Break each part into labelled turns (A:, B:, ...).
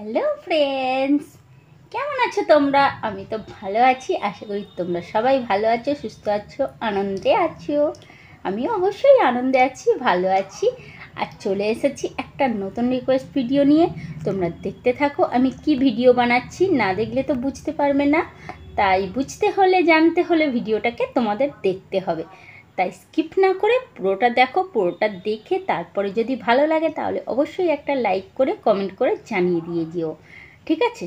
A: Hello friends, কেমন আছো তোমরা? আমি তো ভালো আছি। আশা করি তোমরা সবাই ভালো আছো, সুস্থ আছো, আনন্দে আছো। আমিও অবশ্যই আনন্দে আছি, ভালো আছি। আর চলে এসেছি একটা নতুন রিকোয়েস্ট ভিডিও নিয়ে। তোমরা দেখতে থাকো আমি কি ভিডিও বানাচ্ছি। না দেখলে তো বুঝতে পারবে না, তাই বুঝতে হলে জানতে হলে ভিডিওটাকে তোমাদের দেখতে হবে। তাই স্কিপ না করে পুরোটা দেখো। পুরোটা দেখে তারপরে যদি ভালো লাগে তাহলে অবশ্যই একটা লাইক করে কমেন্ট করে জানিয়ে দিয়ে যেও, ঠিক আছে?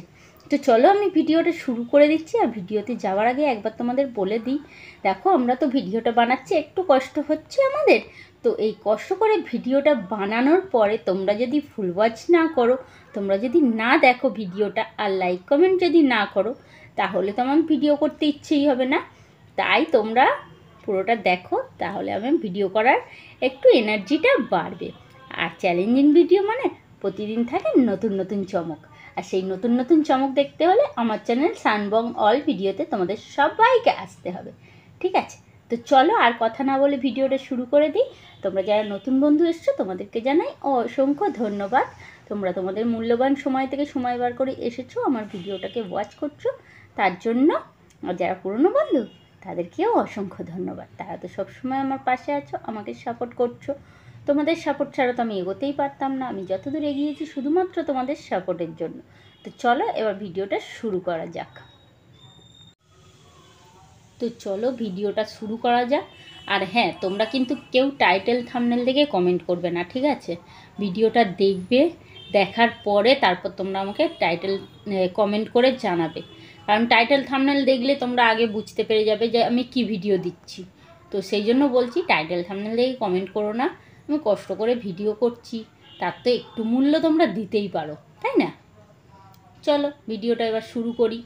A: তো চলো আমি ভিডিওটা শুরু করে দিচ্ছি। আর ভিডিওতে যাওয়ার আগে একবার তোমাদের বলে দিই, দেখো আমরা তো ভিডিওটা বানাচ্ছি, একটু কষ্ট হচ্ছে আমাদের। তো এই কষ্ট করে ভিডিওটা বানানোর পরে তোমরা যদি ফুল ওয়াচ না করো, তোমরা যদি না দেখো ভিডিওটা আর লাইক কমেন্ট যদি না করো, তাহলে তো আমার ভিডিও করতে ইচ্ছেই হবে না। তাই তোমরা পুরোটা দেখো, তাহলে আমার ভিডিও করার একটু এনার্জিটা বাড়বে। আর চ্যালেঞ্জিং ভিডিও মানে প্রতিদিন থাকে নতুন নতুন চমক। আর সেই নতুন নতুন চমক দেখতে হলে আমার চ্যানেল সানবং অল ভিডিওতে তোমাদের সবাইকে আসতে হবে, ঠিক আছে? তো চলো আর কথা না বলে ভিডিওটা শুরু করে দিই। তোমরা যারা নতুন বন্ধু এসছো তোমাদেরকে জানাই অসংখ্য ধন্যবাদ। তোমরা তোমাদের মূল্যবান সময় থেকে সময় বার করে এসেছো, আমার ভিডিওটাকে ওয়াচ করছো, তার জন্য। আর যারা পুরনো বন্ধু তাদেরকেও অসংখ্য ধন্যবাদ। তারা তো সবসময় আমার পাশে আছো, আমাকে সাপোর্ট করছো। তোমাদের সাপোর্ট ছাড়া তো আমি এগোতেই পারতাম না। আমি যতদূর এগিয়েছি শুধুমাত্র তোমাদের সাপোর্টের জন্য। তো চলো এবার ভিডিওটা শুরু করা যাক। তো চলো ভিডিওটা শুরু করা যাক। আর হ্যাঁ, তোমরা কিন্তু কেউ টাইটেল থাম্বনেল দেখে কমেন্ট করবে না, ঠিক আছে? ভিডিওটা দেখবে, দেখার পরে তারপর তোমরা আমাকে টাইটেল কমেন্ট করে জানাবে। কারণ টাইটেল থাম্বনেল দেখলে তোমরা আগে বুঝতে পেরে যাবে যে আমি কি ভিডিও দিচ্ছি। তো সেই জন্য বলছি, টাইটেল থাম্বনেল দেখে কমেন্ট করো না। আমি কষ্ট করে ভিডিও করছি, তার তো একটু মূল্য তোমরা দিতেই পারো, তাই না? চলো ভিডিওটা এবার শুরু করি।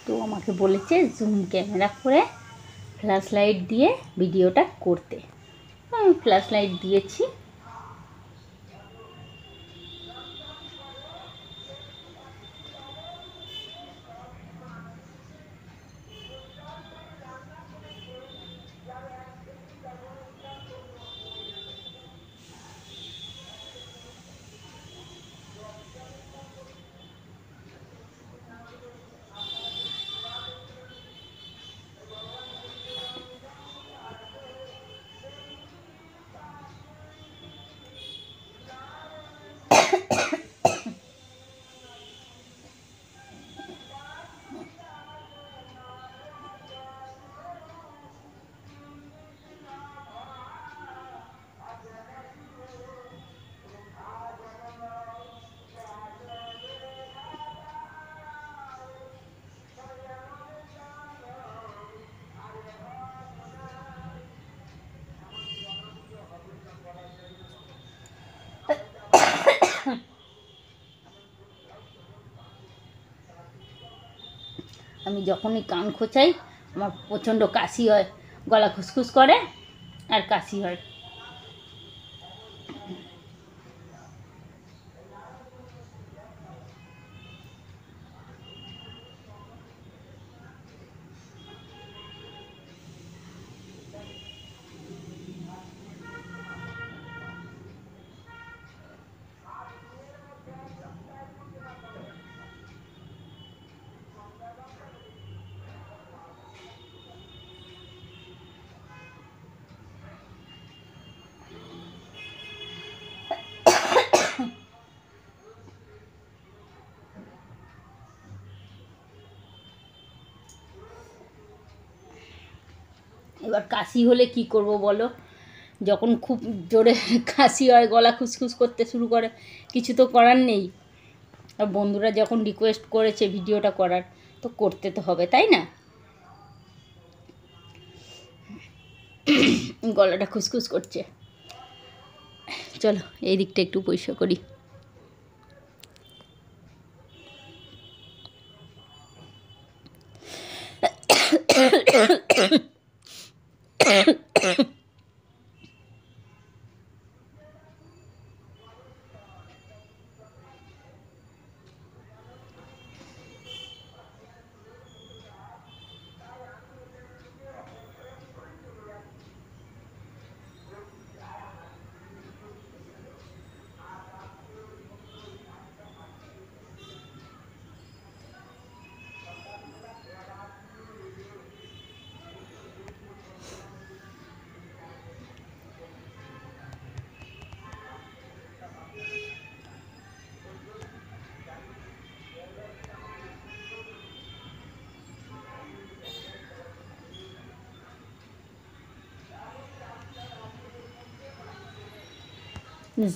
A: তো আমাকে বলেছে জুম ক্যামেরা করে ফ্ল্যাশ লাইট দিয়ে ভিডিওটা করতে। আমি ফ্ল্যাশ লাইট দিয়েছি। আমি যখনই কান খোঁচাই আমার প্রচণ্ড কাশি হয়, গলা খুসখুস করে আর কাশি হয়। এবার কাশি হলে কি করব বলো? যখন খুব জোরে কাশি হয়, গলা খুসখুস করতে শুরু করে, কিছু তো করার নেই। আর বন্ধুরা যখন রিকোয়েস্ট করেছে ভিডিওটা করার, তো করতে তো হবে, তাই না? গলাটা খুসখুস করছে। চলো এই দিকটা একটু পরিষ্কার করি।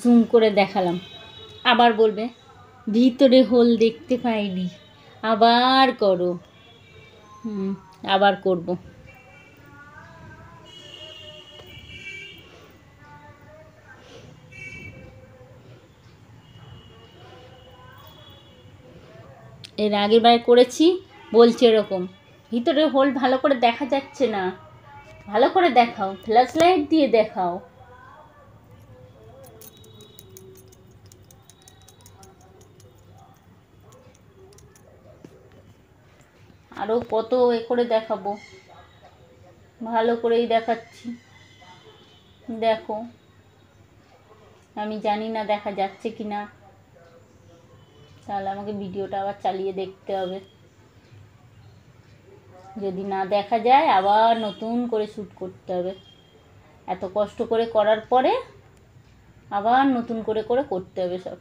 A: জুম করে দেখালাম, আবার বলবে ভিতরে হোল দেখতে পাইনি, আবার করো। আবার করব। এর আগের বার করেছি, বলছে এরকম ভিতরে হোল ভালো করে দেখা যাচ্ছে না, ভালো করে দেখাও, ফ্ল্যাশ লাইট দিয়ে দেখাও। আরও কত এ করে দেখাবো, ভালো করেই দেখাচ্ছি, দেখো। আমি জানি না দেখা যাচ্ছে কি না, তাহলে আমাকে ভিডিওটা আবার চালিয়ে দেখতে হবে। যদি না দেখা যায় আবার নতুন করে শ্যুট করতে হবে। এত কষ্ট করে করার পরে আবার নতুন করে করে করতে হবে সব।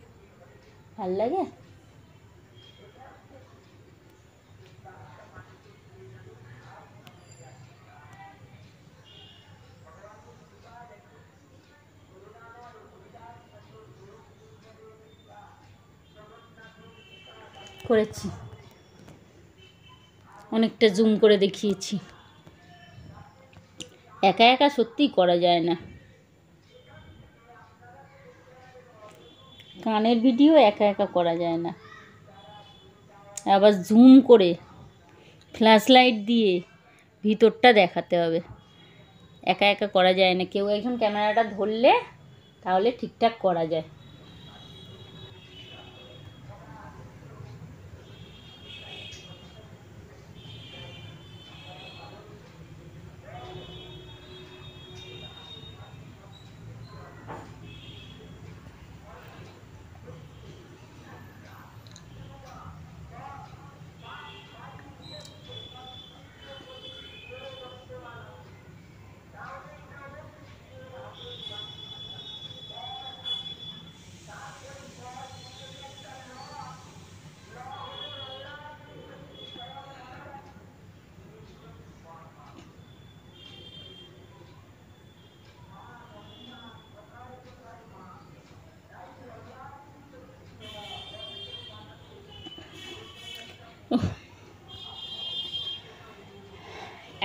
A: ভাল লাগে? করেছি, অনেকটা জুম করে দেখিয়েছি। একা একা সত্যিই করা যায় না। কানের ভিডিও একা একা করা যায় না, আবার জুম করে ফ্ল্যাশ লাইট দিয়ে ভিতরটা দেখাতে হবে। একা একা করা যায় না, কেউ একজন ক্যামেরাটা ধরলে তাহলে ঠিকঠাক করা যায়।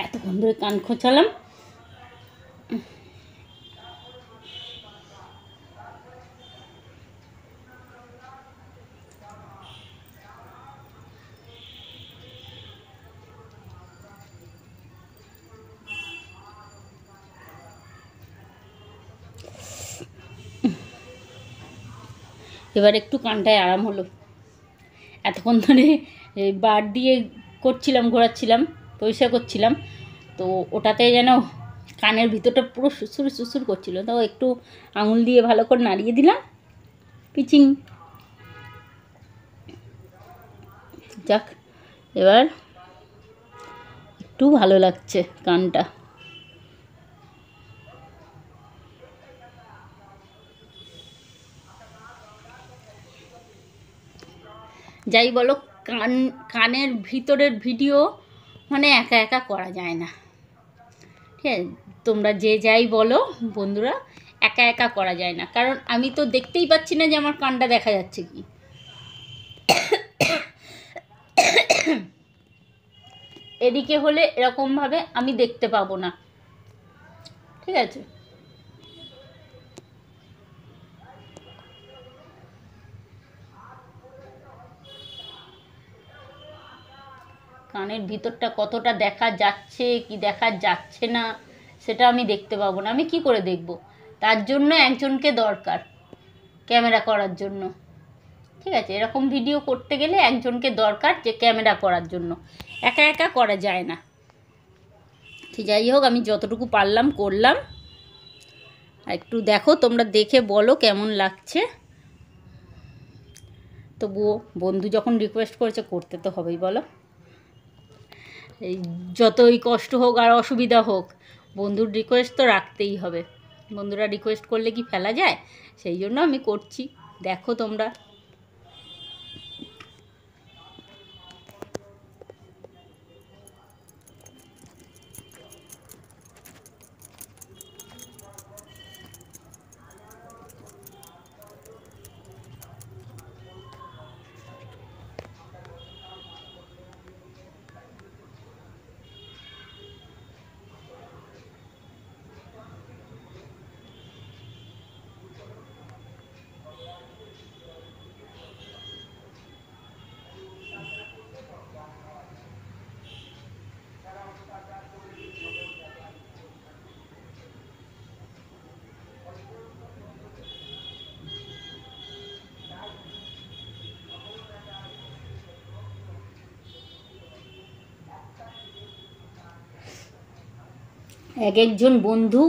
A: এতক্ষণ ধরে কান খোঁচালাম। এবার একটু কানটায় আরাম হলো। এতক্ষণ ধরে বার দিয়ে করছিলাম, ঘোরাচ্ছিলাম, পরিষ্কার করছিলাম, তো ওটাতে যেন কানের ভিতরটা পুরো সুসুর সুসুর করছিল, তো একটু আঙুল দিয়ে ভালো করে নাড়িয়ে দিলাম, পিচিং। যাক, এবার একটু ভালো লাগছে কানটা। যাই বলো, কানের ভিতরের ভিডিও মানে একা একা করা যায় না, ঠিক আছে? তোমরা যে যাই বলো বন্ধুরা, একা একা করা যায় না, কারণ আমি তো দেখতেই পাচ্ছি না যে আমার কানটা দেখা যাচ্ছে কি। এদিকে হলে এরকমভাবে আমি দেখতে পাবো না, ঠিক আছে? কানের ভিতরটা কতটা দেখা যাচ্ছে কি দেখা যাচ্ছে না সেটা আমি দেখতে পাবো না, আমি কি করে দেখব? তার জন্য একজনকে দরকার ক্যামেরা করার জন্য, ঠিক আছে? এরকম ভিডিও করতে গেলে একজনকে দরকার যে ক্যামেরা করার জন্য, একা একা করা যায় না। ঠিক, যাই হোক, আমি যতটুকু পারলাম করলাম। একটু দেখো, তোমরা দেখে বলো কেমন লাগছে। তবুও বন্ধু যখন রিকোয়েস্ট করেছে করতে তো হবেই, বলো। এই যতই কষ্ট হোক আর অসুবিধা হোক, বন্ধুর রিকোয়েস্ট তো রাখতেই হবে। বন্ধুরা রিকোয়েস্ট করলে কি ফেলা যায়? সেই জন্য আমি করছি, দেখো তোমরা। এক একজন বন্ধু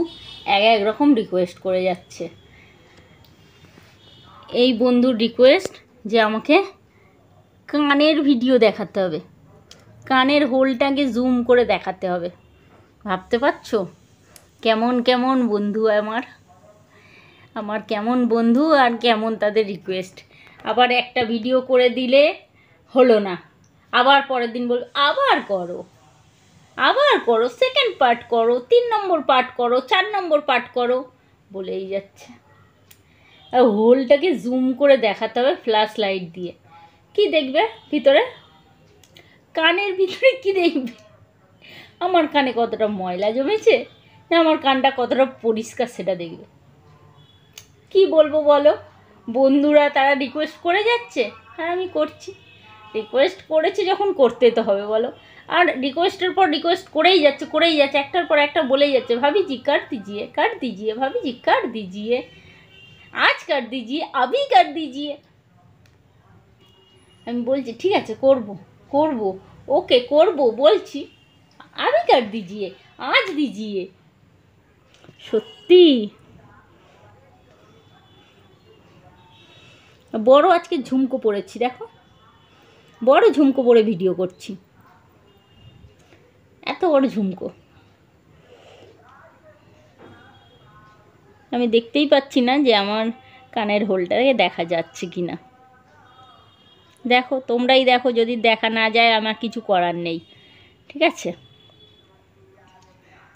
A: এক এক রকম রিকোয়েস্ট করে যাচ্ছে। এই বন্ধুর রিকোয়েস্ট যে আমাকে কানের ভিডিও দেখাতে হবে, কানের হোলটাকে জুম করে দেখাতে হবে। ভাবতে পারছো কেমন কেমন বন্ধু আমার, আমার কেমন বন্ধু আর কেমন তাদের রিকোয়েস্ট। আবার একটা ভিডিও করে দিলে হলো না, আবার পরের দিন বল আবার করো, আবার করো, সেকেন্ড পার্ট করো, 3 নম্বর পার্ট করো, 4 নম্বর পার্ট করো বলেই যাচ্ছে। আর হোলটাকে জুম করে দেখাতে হবে ফ্ল্যাশ লাইট দিয়ে। কি দেখবে ভিতরে, কানের ভিতরে কি দেখবে? আমার কানে কতটা ময়লা জমেছে না আমার কানটা কতটা পরিষ্কার সেটা দেখবে। কি বলবো বলো, বন্ধুরা তারা রিকোয়েস্ট করে যাচ্ছে, হ্যাঁ আমি করছি। রিকোয়েস্ট করেছে যখন করতে তো হবে বলো। আর রিকোয়েস্টের পর রিকোয়েস্ট করেই যাচ্ছে, একটার পর একটা বলেই যাচ্ছে, ভাবি জি কাট দিজিয়ে, ভাবি জি কাট দিজিয়ে, আজ কাট দিজিয়ে, আবি কাট দিজিয়ে। আমি বলছি ঠিক আছে করব, ওকে করব বলছি, আবি কাট দিজিয়ে, আজ দিজিয়ে। সত্যি বড় আজকে ঝুমকো পরেছি, দেখো বড় ঝুমকো পরে ভিডিও করছি, এত বড় ঝুমকো। আমি দেখতেই পাচ্ছি না যে আমার কানের হোলটাকে দেখা যাচ্ছে কি না। দেখো তোমরাই দেখো, যদি দেখা না যায় আমার কিছু করার নেই, ঠিক আছে।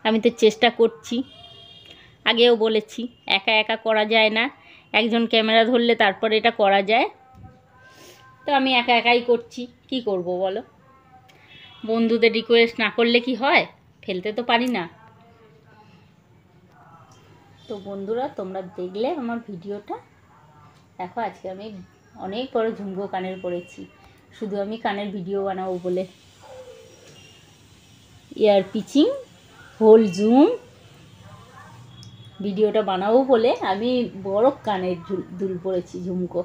A: আমি তো চেষ্টা করছি, আগেও বলেছি একা একা করা যায় না, একজন ক্যামেরা ধরলে তারপরে এটা করা যায়। তো আমি একা একাই করছি, কি করব বলো। বন্ধুদের রিকোয়েস্ট না করলে কি হয়, ফেলতে তো পারি না। তো বন্ধুরা তোমরা দেখলে আমার ভিডিওটা, দেখো আজকে আমি অনেক বড় ঝুমকো কানের পরেছি, শুধু আমি কানের ভিডিও বানাবো বলে। ইয়ার পিচিং হোল জুম ভিডিওটা বানাবো বলে আমি বড় কানের দুল পরেছি ঝুমকো।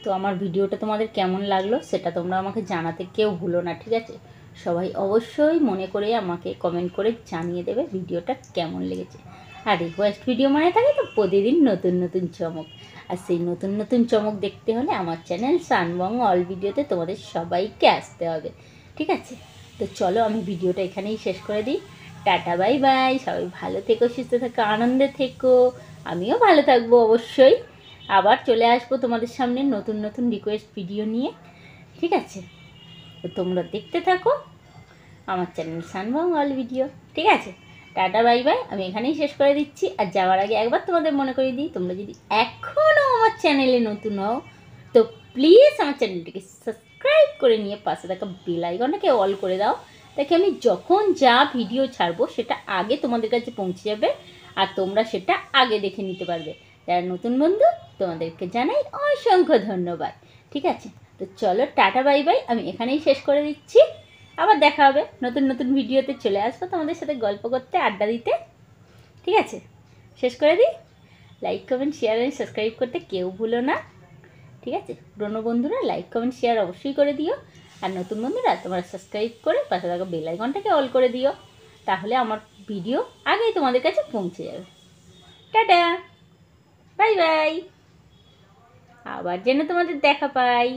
A: তো আমার ভিডিওটা তোমাদের কেমন লাগলো সেটা তোমরা আমাকে জানাতে কেউ ভুলো না, ঠিক আছে। সবাই অবশ্যই মনে করে আমাকে কমেন্ট করে জানিয়ে দেবে ভিডিওটা কেমন লেগেছে। আর রিকোয়েস্ট ভিডিও মানে থাকে তো প্রতিদিন নতুন নতুন চমক, আর সেই নতুন নতুন চমক দেখতে হলে আমার চ্যানেল সানবং অল ভিডিওতে তোমাদের সবাইকে আসতে হবে, ঠিক আছে। তো চলো আমি ভিডিওটা এখানেই শেষ করে দিই। টাটা বাই বাই, সবাই ভালো থেকো, সুস্থ থেকো, আনন্দে থেকো, আমিও ভালো থাকবো অবশ্যই। আবার চলে আসবো তোমাদের সামনে নতুন নতুন রিকোয়েস্ট ভিডিও নিয়ে, ঠিক আছে। তো তোমরা দেখতে থাকো আমার চ্যানেল সানবং অল ভিডিও, ঠিক আছে। টাটা বাই বাই, আমি এখানেই শেষ করে দিচ্ছি। আর যাওয়ার আগে একবার তোমাদের মনে করিয়ে দিই, তোমরা যদি এখনও আমার চ্যানেলে নতুন হও তো প্লিজ আমার চ্যানেলটিকে সাবস্ক্রাইব করে নিয়ে পাশে থাকা বেল আইকনটাকে অল করে দাও, তাকে আমি যখন যা ভিডিও ছাড়বো সেটা আগে তোমাদের কাছে পৌঁছে যাবে আর তোমরা সেটা আগে দেখে নিতে পারবে। যারা নতুন বন্ধু তোমাদেরকে জানাই অসংখ্য ধন্যবাদ, ঠিক আছে। তো চলো টাটা বাই বাই, আমি এখানেই শেষ করে দিচ্ছি। আবার দেখা হবে নতুন নতুন ভিডিওতে, চলে আসবো তোমাদের সাথে গল্প করতে, আড্ডা দিতে, ঠিক আছে। শেষ করে দিই, লাইক কমেন্ট শেয়ার আর সাবস্ক্রাইব করতে কেউ ভুলো না, ঠিক আছে। পুরনো বন্ধুরা লাইক কমেন্ট শেয়ার অবশ্যই করে দিও, আর নতুন বন্ধুরা তোমরা সাবস্ক্রাইব করে পাশে থাকা বেল আইকনটাকে অল করে দিও, তাহলে আমার ভিডিও আগেই তোমাদের কাছে পৌঁছে যাবে। টাটা বাই বাই, আবার যেন তোমাদের দেখা পাই।